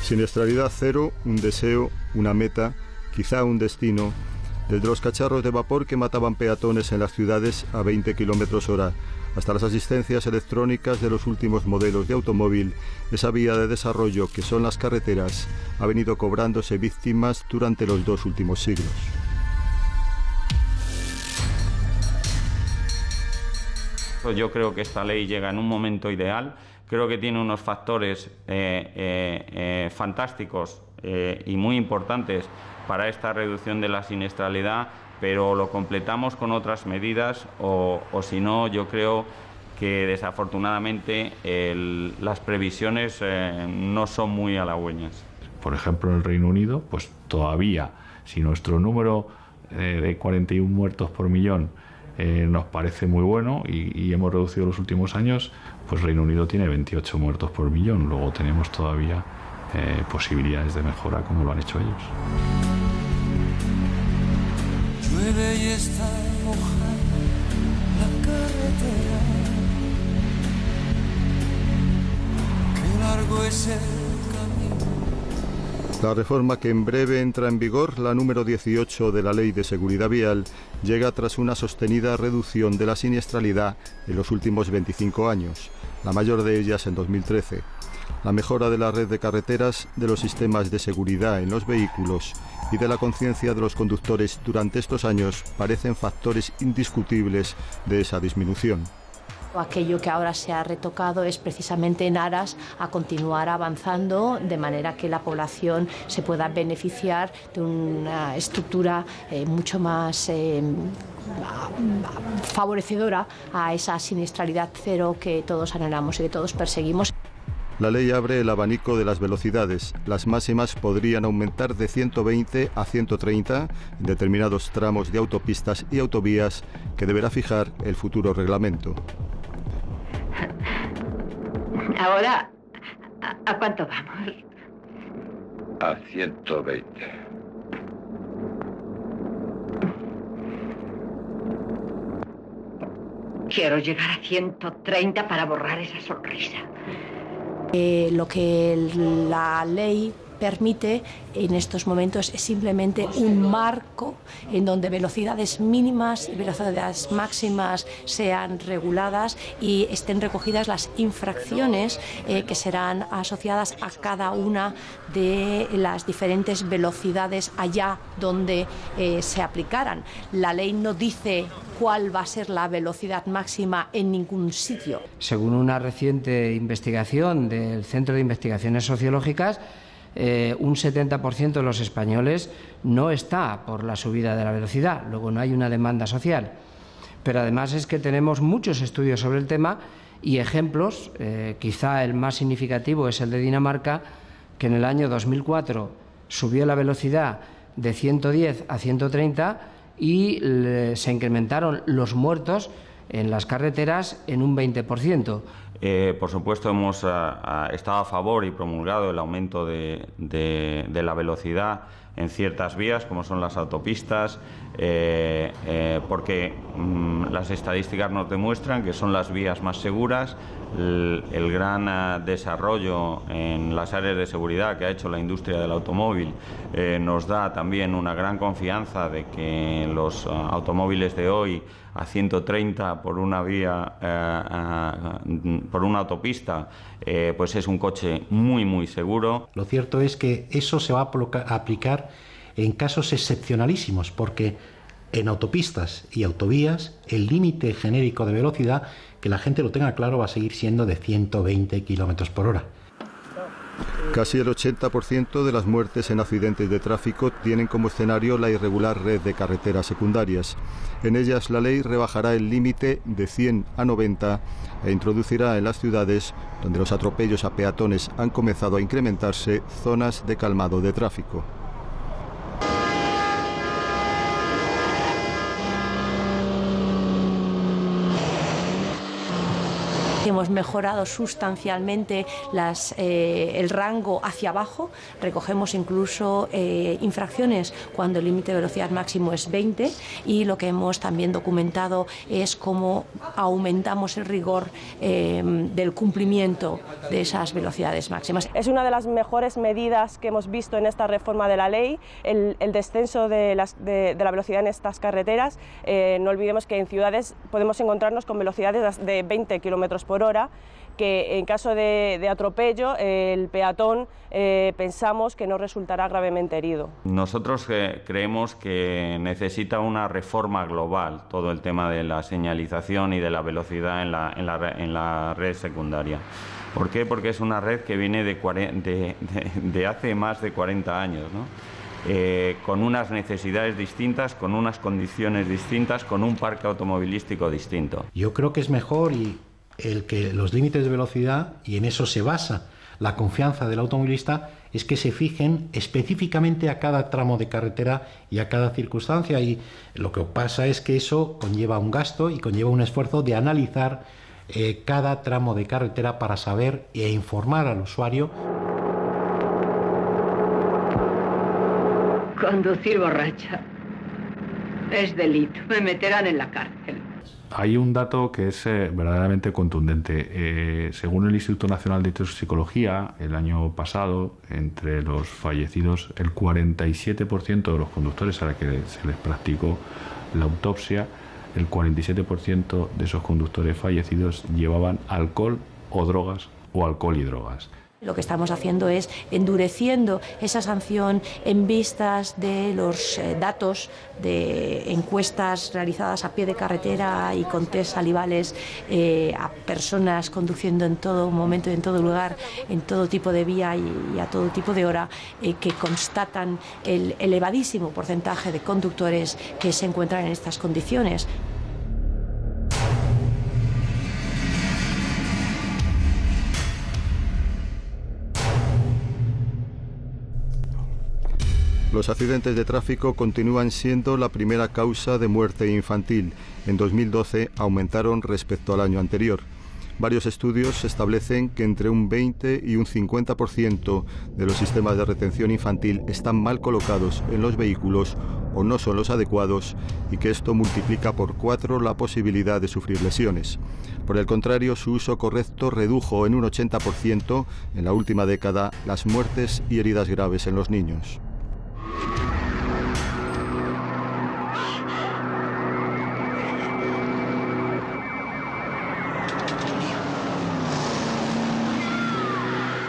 Siniestralidad cero, un deseo, una meta, quizá un destino, desde los cacharros de vapor que mataban peatones en las ciudades a 20 km/h, hasta las asistencias electrónicas de los últimos modelos de automóvil, esa vía de desarrollo que son las carreteras ha venido cobrándose víctimas durante los 2 últimos siglos. Yo creo que esta ley llega en un momento ideal. Creo que tiene unos factores fantásticos y muy importantes para esta reducción de la siniestralidad, pero lo completamos con otras medidas o si no, yo creo que desafortunadamente las previsiones no son muy halagüeñas. Por ejemplo, en el Reino Unido, pues todavía, si nuestro número de 41 muertos por millón nos parece muy bueno y hemos reducido los últimos años, pues Reino Unido tiene 28 muertos por millón. Luego tenemos todavía posibilidades de mejora como lo han hecho ellos. Llueve y está mojada la carretera, qué largo es el camino. La reforma que en breve entra en vigor, la número 18 de la Ley de Seguridad Vial, llega tras una sostenida reducción de la siniestralidad en los últimos 25 años, la mayor de ellas en 2013. La mejora de la red de carreteras, de los sistemas de seguridad en los vehículos y de la conciencia de los conductores durante estos años parecen factores indiscutibles de esa disminución. Aquello que ahora se ha retocado es precisamente en aras a continuar avanzando de manera que la población se pueda beneficiar de una estructura mucho más favorecedora a esa siniestralidad cero que todos anhelamos y que todos perseguimos. La ley abre el abanico de las velocidades. Las máximas podrían aumentar de 120 a 130 en determinados tramos de autopistas y autovías que deberá fijar el futuro reglamento. Ahora, ¿a cuánto vamos? A 120. Quiero llegar a 130 para borrar esa sonrisa. Lo que la ley permite en estos momentos es simplemente un marco en donde velocidades mínimas y velocidades máximas sean reguladas y estén recogidas las infracciones que serán asociadas a cada una de las diferentes velocidades allá donde se aplicaran. La ley no dice cuál va a ser la velocidad máxima en ningún sitio. Según una reciente investigación del Centro de Investigaciones Sociológicas, un 70% de los españoles no está por la subida de la velocidad, luego no hay una demanda social. Pero además es que tenemos muchos estudios sobre el tema y ejemplos, quizá el más significativo es el de Dinamarca, que en el año 2004 subió la velocidad de 110 a 130 y se incrementaron los muertos en las carreteras en un 20%. Por supuesto, hemos estado a favor y promulgado el aumento de la velocidad en ciertas vías, como son las autopistas, porque las estadísticas nos demuestran que son las vías más seguras. El gran desarrollo en las áreas de seguridad que ha hecho la industria del automóvil nos da también una gran confianza de que los automóviles de hoy a 130 por una vía, por una autopista, pues es un coche muy seguro. Lo cierto es que eso se va a aplicar en casos excepcionalísimos, porque en autopistas y autovías el límite genérico de velocidad, que la gente lo tenga claro, va a seguir siendo de 120 km/h. Casi el 80% de las muertes en accidentes de tráfico tienen como escenario la irregular red de carreteras secundarias. En ellas la ley rebajará el límite de 100 a 90 e introducirá en las ciudades, donde los atropellos a peatones han comenzado a incrementarse, zonas de calmado de tráfico. Hemos mejorado sustancialmente el rango hacia abajo, recogemos incluso infracciones cuando el límite de velocidad máximo es 20 y lo que hemos también documentado es cómo aumentamos el rigor del cumplimiento de esas velocidades máximas. Es una de las mejores medidas que hemos visto en esta reforma de la ley, el descenso de la velocidad en estas carreteras. No olvidemos que en ciudades podemos encontrarnos con velocidades de 20 km por hora, que en caso de atropello el peatón pensamos que no resultará gravemente herido. Nosotros creemos que necesita una reforma global todo el tema de la señalización y de la velocidad en la red secundaria. ¿Por qué? Porque es una red que viene de hace más de 40 años, ¿no? Con unas necesidades distintas, con unas condiciones distintas, con un parque automovilístico distinto. Yo creo que es mejor que los límites de velocidad, y en eso se basa la confianza del automovilista, es que se fijen específicamente a cada tramo de carretera y a cada circunstancia, y lo que pasa es que eso conlleva un gasto y conlleva un esfuerzo de analizar cada tramo de carretera para saber e informar al usuario. Conducir borracha es delito, me meterán en la cárcel. Hay un dato que es verdaderamente contundente. Según el Instituto Nacional de Toxicología, el año pasado, entre los fallecidos, el 47% de los conductores a los que se les practicó la autopsia, el 47% de esos conductores fallecidos llevaban alcohol o drogas o alcohol y drogas. Lo que estamos haciendo es endureciendo esa sanción en vistas de los datos de encuestas realizadas a pie de carretera y con test salivales a personas conduciendo en todo momento y en todo lugar, en todo tipo de vía y a todo tipo de hora, que constatan el elevadísimo porcentaje de conductores que se encuentran en estas condiciones. Los accidentes de tráfico continúan siendo la primera causa de muerte infantil. En 2012 aumentaron respecto al año anterior. Varios estudios establecen que entre un 20 y un 50% de los sistemas de retención infantil están mal colocados en los vehículos o no son los adecuados y que esto multiplica por 4 la posibilidad de sufrir lesiones. Por el contrario, su uso correcto redujo en un 80% en la última década las muertes y heridas graves en los niños.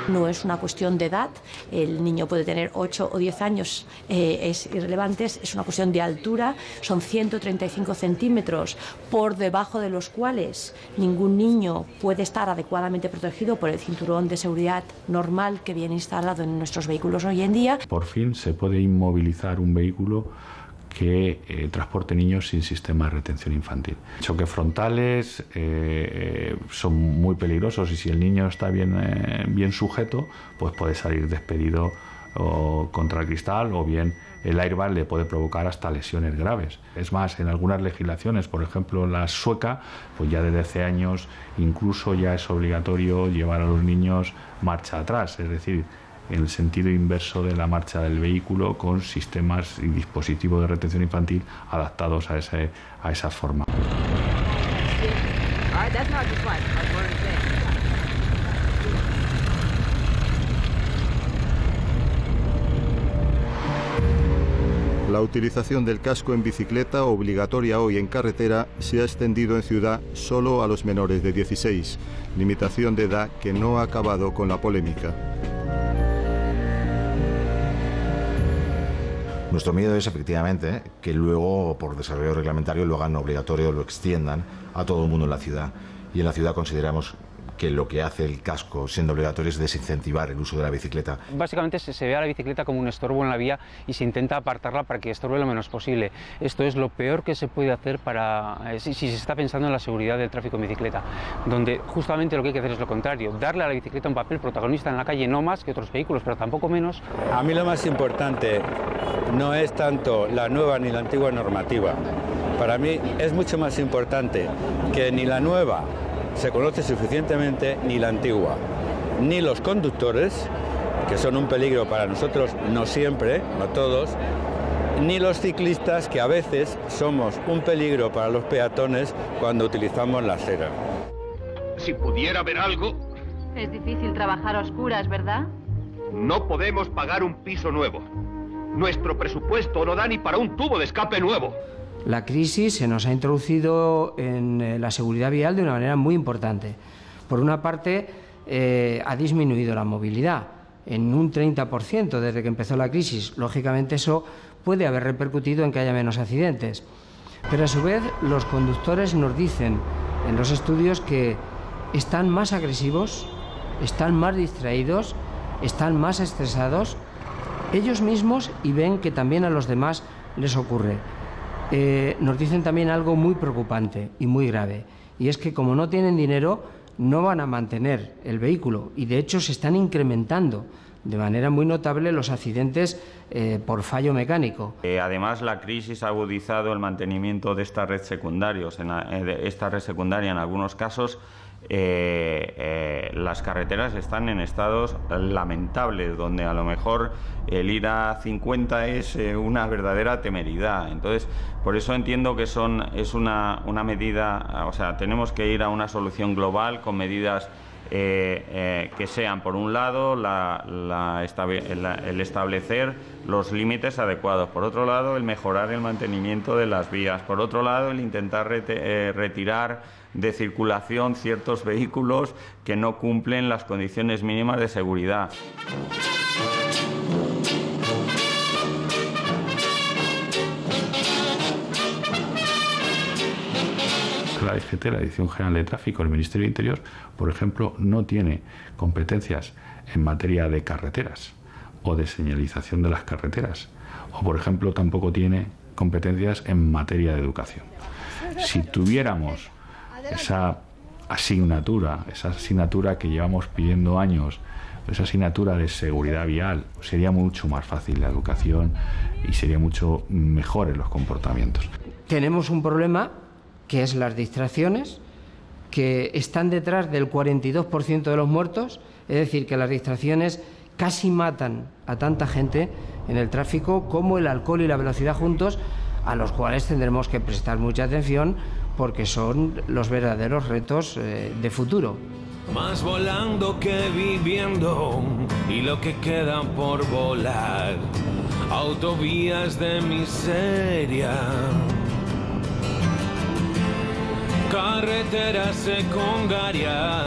No es una cuestión de edad, el niño puede tener 8 o 10 años, es irrelevante, es una cuestión de altura, son 135 centímetros por debajo de los cuales ningún niño puede estar adecuadamente protegido por el cinturón de seguridad normal que viene instalado en nuestros vehículos hoy en día. Por fin se puede inmovilizar un vehículo que transporte niños sin sistema de retención infantil. Choques frontales son muy peligrosos y si el niño está bien sujeto, pues puede salir despedido contra el cristal o bien el airbag le puede provocar hasta lesiones graves. Es más, en algunas legislaciones, por ejemplo la sueca, pues ya desde hace años incluso ya es obligatorio llevar a los niños marcha atrás, es decir, en el sentido inverso de la marcha del vehículo con sistemas y dispositivos de retención infantil adaptados a esa forma. La utilización del casco en bicicleta, obligatoria hoy en carretera, se ha extendido en ciudad solo a los menores de 16, limitación de edad que no ha acabado con la polémica. Nuestro miedo es efectivamente que luego, por desarrollo reglamentario, lo hagan obligatorio, lo extiendan a todo el mundo en la ciudad. Y en la ciudad consideramos que lo que hace el casco siendo obligatorio es desincentivar el uso de la bicicleta. Básicamente se ve a la bicicleta como un estorbo en la vía y se intenta apartarla para que estorbe lo menos posible. Esto es lo peor que se puede hacer si se está pensando en la seguridad del tráfico en bicicleta, donde justamente lo que hay que hacer es lo contrario, darle a la bicicleta un papel protagonista en la calle, no más que otros vehículos, pero tampoco menos. A mí lo más importante no es tanto la nueva ni la antigua normativa. Para mí es mucho más importante que ni la nueva se conoce suficientemente ni la antigua, ni los conductores, que son un peligro para nosotros, no siempre, no todos, ni los ciclistas, que a veces somos un peligro para los peatones cuando utilizamos la acera. Si pudiera ver algo... Es difícil trabajar a oscuras, ¿verdad? No podemos pagar un piso nuevo. Nuestro presupuesto no da ni para un tubo de escape nuevo. La crisis se nos ha introducido en la seguridad vial de una manera muy importante. Por una parte, ha disminuido la movilidad en un 30% desde que empezó la crisis. Lógicamente, eso puede haber repercutido en que haya menos accidentes. Pero a su vez, los conductores nos dicen en los estudios que están más agresivos, están más distraídos, están más estresados ellos mismos y ven que también a los demás les ocurre. Nos dicen también algo muy preocupante y muy grave, y es que como no tienen dinero no van a mantener el vehículo y de hecho se están incrementando de manera muy notable los accidentes por fallo mecánico. Además, la crisis ha agudizado el mantenimiento de esta red secundaria. En algunos casos las carreteras están en estados lamentables, donde a lo mejor el ir a 50 es una verdadera temeridad. Entonces, por eso entiendo que es una medida, o sea, tenemos que ir a una solución global con medidas que sean, por un lado, el establecer los límites adecuados, por otro lado, el mejorar el mantenimiento de las vías, por otro lado, el intentar retirar de circulación ciertos vehículos que no cumplen las condiciones mínimas de seguridad. La DGT, la Dirección General de Tráfico, el Ministerio de Interior, por ejemplo, no tiene competencias en materia de carreteras o de señalización de las carreteras, o por ejemplo tampoco tiene competencias en materia de educación. Si tuviéramos esa asignatura que llevamos pidiendo años, esa asignatura de seguridad vial, sería mucho más fácil la educación y sería mucho mejores los comportamientos. Tenemos un problema que es las distracciones, que están detrás del 42% de los muertos, es decir, que las distracciones casi matan a tanta gente en el tráfico como el alcohol y la velocidad juntos, a los cuales tendremos que prestar mucha atención porque son los verdaderos retos de futuro. Más volando que viviendo y lo que queda por volar, autovías de miseria, carreteras secundarias